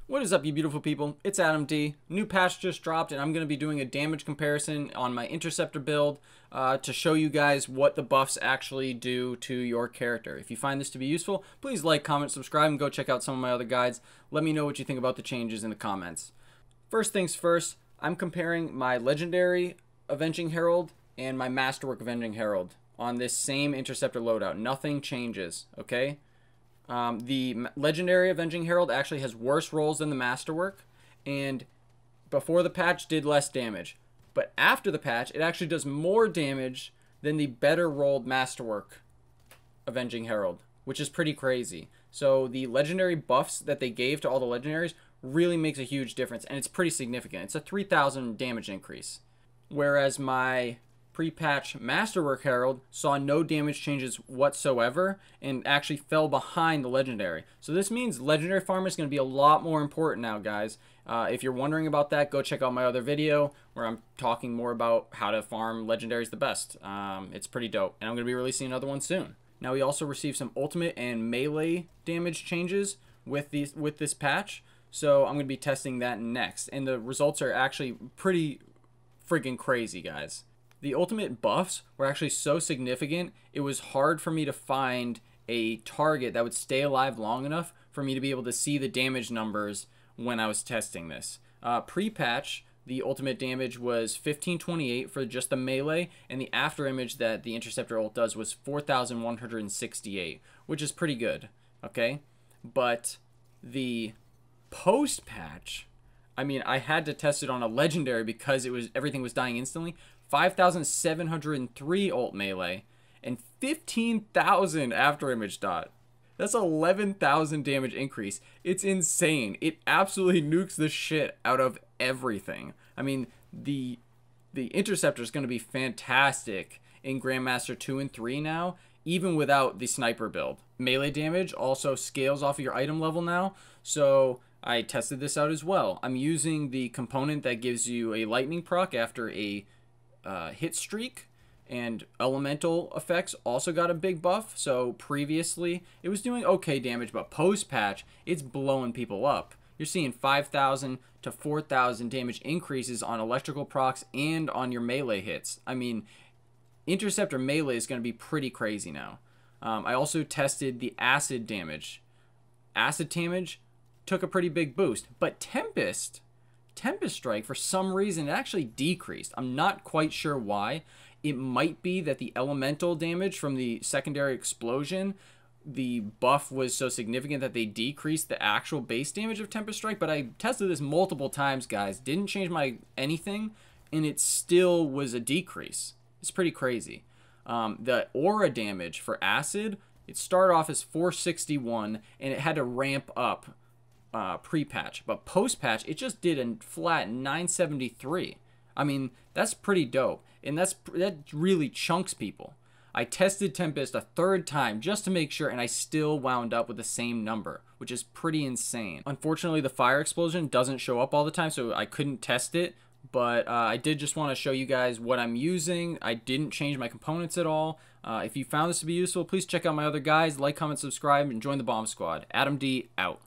What is up, you beautiful people? It's Adam D. New patch just dropped, and I'm going to be doing a damage comparison on my Interceptor build to show you guys what the buffs actually do to your character. If you find this to be useful, please like, comment, subscribe, and go check out some of my other guides. Let me know what you think about the changes in the comments. First things first, I'm comparing my Legendary Avenging Herald and my Masterwork Avenging Herald on this same Interceptor loadout. Nothing changes, okay? The Legendary Avenging Herald actually has worse rolls than the Masterwork, and before the patch did less damage. But after the patch, it actually does more damage than the better rolled Masterwork Avenging Herald, which is pretty crazy. So the legendary buffs that they gave to all the legendaries really makes a huge difference, and it's pretty significant. It's a 3,000 damage increase. Whereas my pre-patch Masterwork Herald saw no damage changes whatsoever and actually fell behind the legendary. So this means legendary farming is going to be a lot more important now, guys. If you're wondering about that, go check out my other video where I'm talking more about how to farm legendaries the best. It's pretty dope, and I'm going to be releasing another one soon. Now, we also received some ultimate and melee damage changes with this patch, so I'm going to be testing that next, and the results are actually pretty freaking crazy, guys. The ultimate buffs were actually so significant, it was hard for me to find a target that would stay alive long enough for me to be able to see the damage numbers when I was testing this. Pre-patch, the ultimate damage was 1528 for just the melee, and the after image that the Interceptor ult does was 4168, which is pretty good, okay? But the post-patch, I mean, I had to test it on a legendary because everything was dying instantly. 5,703 ult melee and 15,000 after image dot. That's 11,000 damage increase. It's insane. It absolutely nukes the shit out of everything. I mean, the Interceptor is going to be fantastic in Grandmaster 2 and 3 now, even without the sniper build. Melee damage also scales off of your item level now, so I tested this out as well. I'm using the component that gives you a lightning proc after a hit streak, and elemental effects also got a big buff. So previously it was doing okay damage, but post patch it's blowing people up. You're seeing 5,000 to 4,000 damage increases on electrical procs and on your melee hits. I mean, Interceptor melee is going to be pretty crazy now. I also tested the acid damage. Acid damage took a pretty big boost, but Tempest Strike, for some reason, it actually decreased. I'm not quite sure why. It might be that the elemental damage from the secondary explosion, the buff was so significant that they decreased the actual base damage of Tempest Strike, but I tested this multiple times, guys. Didn't change anything, and it still was a decrease. It's pretty crazy. The aura damage for acid, it started off as 461, and it had to ramp up pre-patch, but post-patch it just did a flat 973. I mean, that's pretty dope, and that really chunks people. I tested Tempest a third time just to make sure, and I still wound up with the same number, which is pretty insane. Unfortunately, the fire explosion doesn't show up all the time, so I couldn't test it, but I did just want to show you guys what I'm using. I didn't change my components at all. If you found this to be useful, please check out my other guides, like, comment, subscribe, and join the bomb squad. Adam D out.